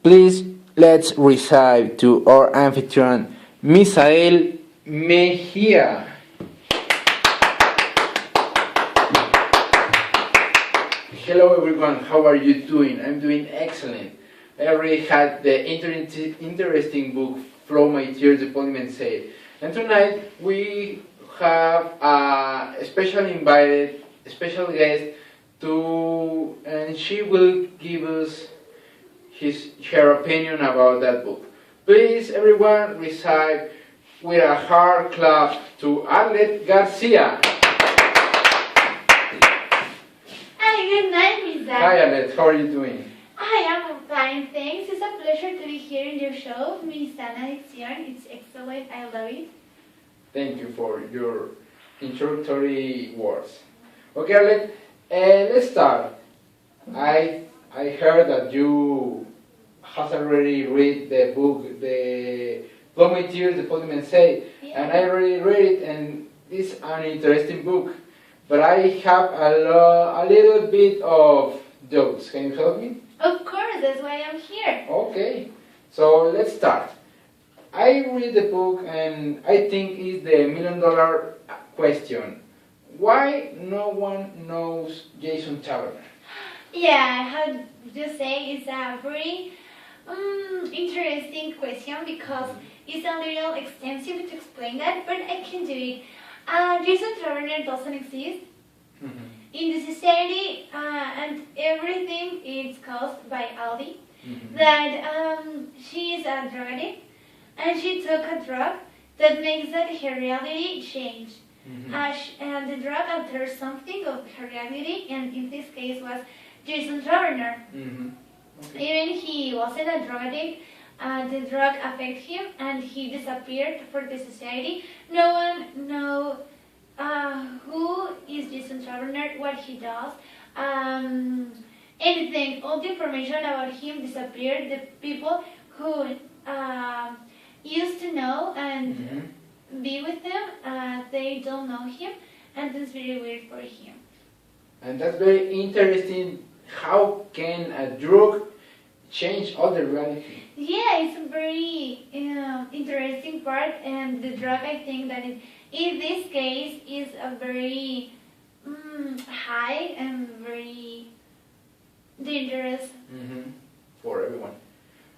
Please let's receive to our amphitryon, Misael Mejía. Hello everyone, how are you doing? I'm doing excellent. I already had the interesting book, Flow My Tears, the Policeman said. And tonight we have a special guest and she will give us her opinion about that book. Please everyone receive with a hard clap to Arlette García. Hi, good night, Misael. Hi Arlette, how are you doing? I am fine, thanks. It's a pleasure to be here in your show, Misael. It's excellent, I love it. Thank you for your introductory words. Okay Arlette, let's start. I heard that you has already read the book, the Flow My Tears, the Policeman said, Yeah. and I already read it, and it's an interesting book. But I have a little bit of doubts. Can you help me? Of course, that's why I'm here. Okay, so let's start. I read the book and I think it's the $1,000,000 question. Why no one knows Jason Taverner? Yeah, how to say it's a very interesting question because it's a little extensive to explain that, but I can do it. Jason Taverner doesn't exist. In the society, and everything is caused by Aldi. That she is a drug addict, and she took a drug that makes that her reality change. And the drug alters something of her reality, and in this case was Jason Taverner. Okay. Even he wasn't a drug addict, the drug affected him, and he disappeared for the society. No one knows who is Jason Taverner, what he does, anything. All the information about him disappeared. The people who used to know and be with him, they don't know him, and that's very weird for him. And that's very interesting. How can a drug change all the reality? Yeah, it's a very interesting part, and the drug, I think that in this case is a very high and very dangerous. For everyone.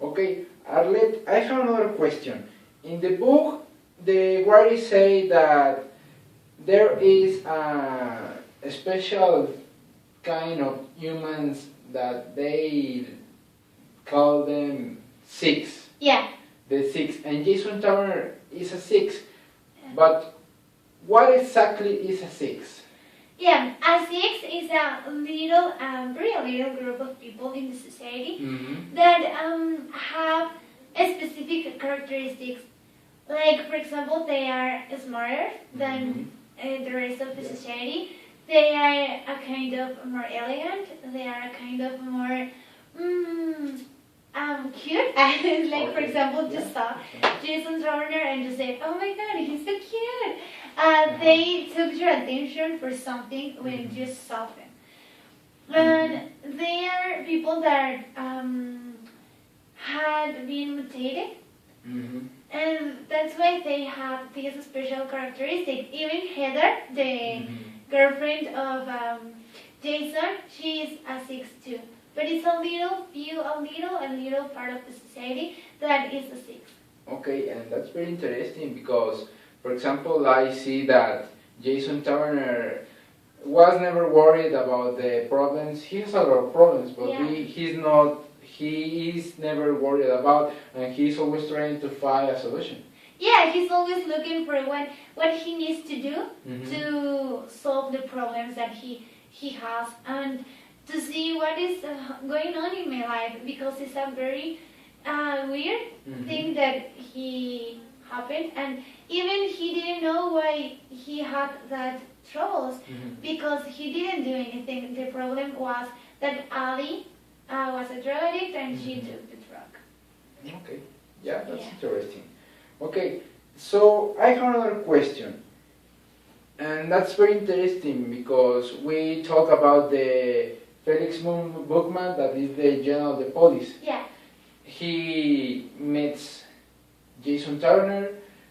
Okay, Arlette, I have another question. In the book, the writer say that there is a special kind of humans that they call them six. Yeah. The six, and Jason Taverner is a six. But what exactly is a six? Yeah, a six is a little, very little group of people in the society that have specific characteristics. Like, for example, they are smarter than the rest of the society. They are a kind of more elegant. They are a kind of more cute. Like, for example, just saw Jason Taverner and just said, "Oh my God, he's so cute." They took your attention for something when you just saw them. And they are people that had been mutated. And that's why they have these special characteristics. Even Heather, the girlfriend of Jason, she is a 6 too. But it's a little part of the society that is a 6. Okay, and that's very interesting because, for example, I see that Jason Taverner was never worried about the problems. He has a lot of problems, but he is never worried about, and he's always trying to find a solution. Yeah, he's always looking for what he needs to do to solve the problems that he has, and to see what is going on in my life, because it's a very weird thing that he happened, and even he didn't know why he had that troubles, because he didn't do anything. The problem was that Ali was a drug addict and she took the drug. Okay, yeah, that's interesting. Okay, so I have another question, and that's very interesting because we talk about the Felix Bookman, that is the general of the police. Yeah. he meets Jason Turner,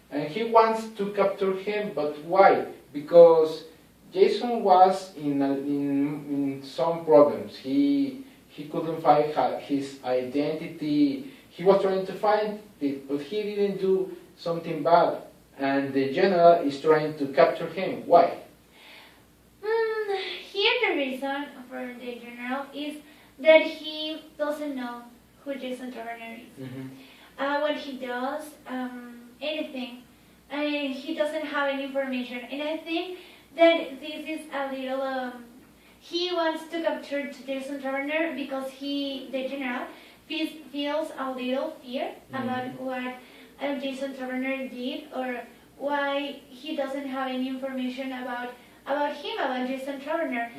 and he wants to capture him, but why? Because Jason was in some problems. He couldn't find his identity. He was trying to find it, but he didn't do something bad. And the general is trying to capture him. Why? Here the reason for the general is that he doesn't know who Jason Turner is. When he does anything, he doesn't have any information. And I think that this is a little, he wants to capture Jason Turner because the general, feels a little fear about what Jason Turner did, or why he doesn't have any information about him, about Jason Turner.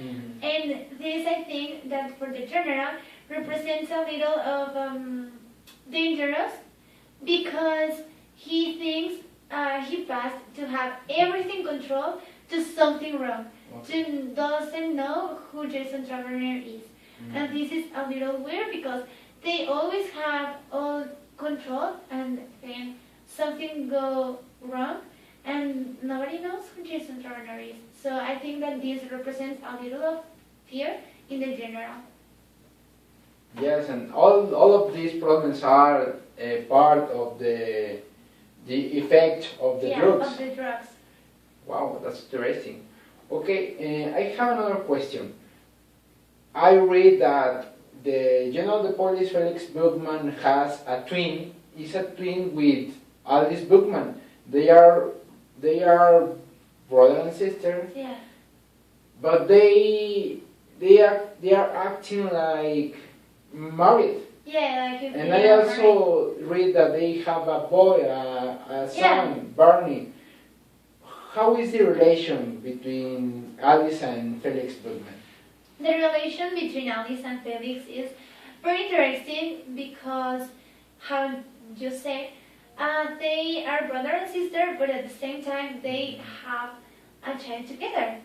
And this, I think, that for the general represents a little of dangerous, because he thinks he passed to have everything controlled to something wrong. To doesn't know who Jason Turner is. And this is a little weird because they always have all control, and then something go wrong and nobody knows who Jason Turner is. So I think that this represents a little of fear in the general. Yes, and all of these problems are a part of the effect of the drugs. Of the drugs. Wow, that's interesting. Okay, I have another question. I read that the general of the police, Felix Bookman, has a twin. Is a twin with Alice Bookman. They are brother and sister. Yeah. But they are acting like married. Yeah, like if And they I are also read that they have a boy, a son, Yeah. Barney. How is the relation between Alice and Felix Bookman? The relation between Alice and Felix is very interesting because, how you say, they are brother and sister, but at the same time they have a child together.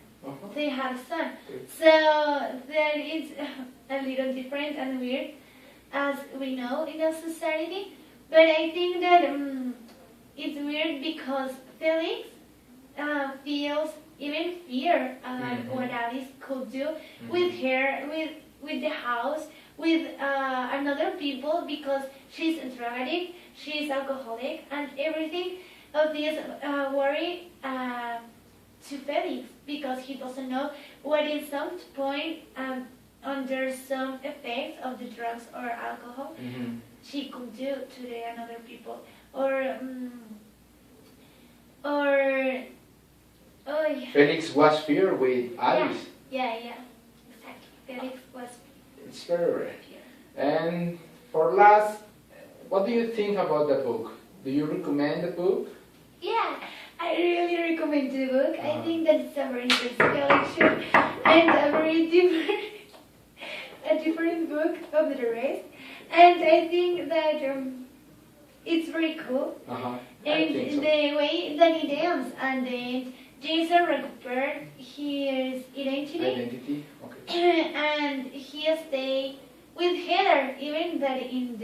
They have a son. So that is a little different and weird, as we know in our society. But I think that it's weird because Felix feels even fear about what Alice could do with her, with the house, with another people, because she's a drug addict, she's alcoholic, and everything of this worry to Felix, because he doesn't know what in some point under some effects of the drugs or alcohol she could do to the another people, or oh yeah. Felix was fear with Alice. Yeah, exactly. Felix was It's very rare. fear. And for last, what do you think about the book? Do you recommend the book? Yeah, I really recommend the book. I think that it's a very interesting collection and a very different book of the rest. And I think that it's very cool. And I think so. the way that it ends, and then Jason recovered his identity. Okay. And he stayed with Heather, even that in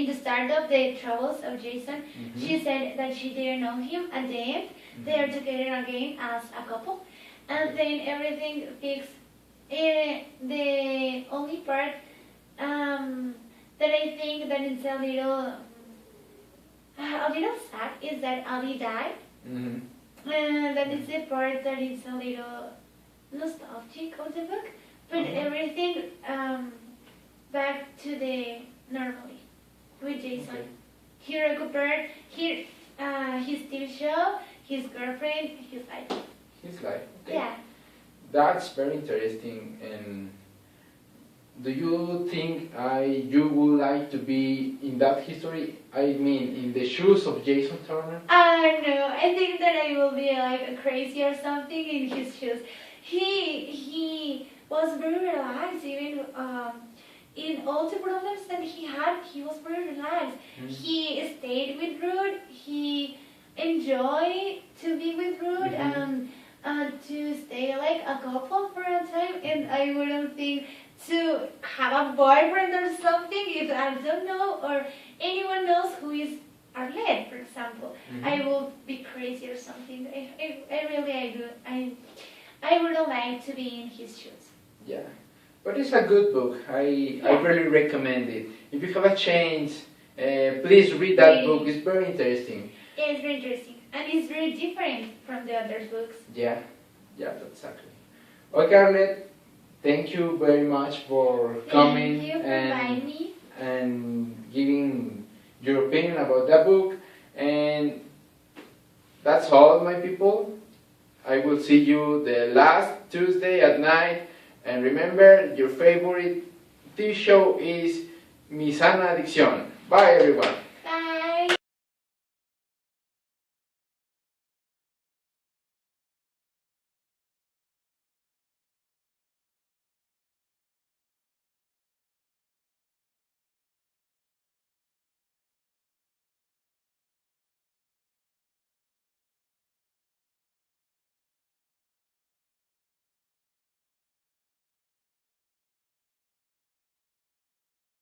the start of the troubles of Jason, she said that she didn't know him. At the end, they are together again as a couple, and then everything fixed. The only part that I think that it's a little sad is that Ali died. That is the part that is a little nostalgic of the book, but everything back to the normally with Jason. Okay. He recovered his TV show, his girlfriend, his life. His life. Okay. Yeah. That's very interesting. And do you think you would like to be in that history? I mean, in the shoes of Jason Turner? No, I think that I will be like crazy or something in his shoes. He was very relaxed, even in all the problems that he had. He was very relaxed. He stayed with Ruth. He enjoyed to be with Ruth and to stay like a couple for a time. And I wouldn't think to have a boyfriend or something, if I don't know or anyone knows who is Arlette, for example, I will be crazy or something. I would like to be in his shoes. Yeah, but it's a good book. I really recommend it. If you have a chance, please read that book. It's very interesting. Yeah, it's very interesting. And it's very different from the other books. Yeah, exactly. Okay, Arlette, thank you very much for coming Thank you for inviting me. and giving your opinion about that book. And that's all, my people. I will see you the last Tuesday at night. And remember, your favorite TV show is Mi Sana Adicción. Bye, everyone.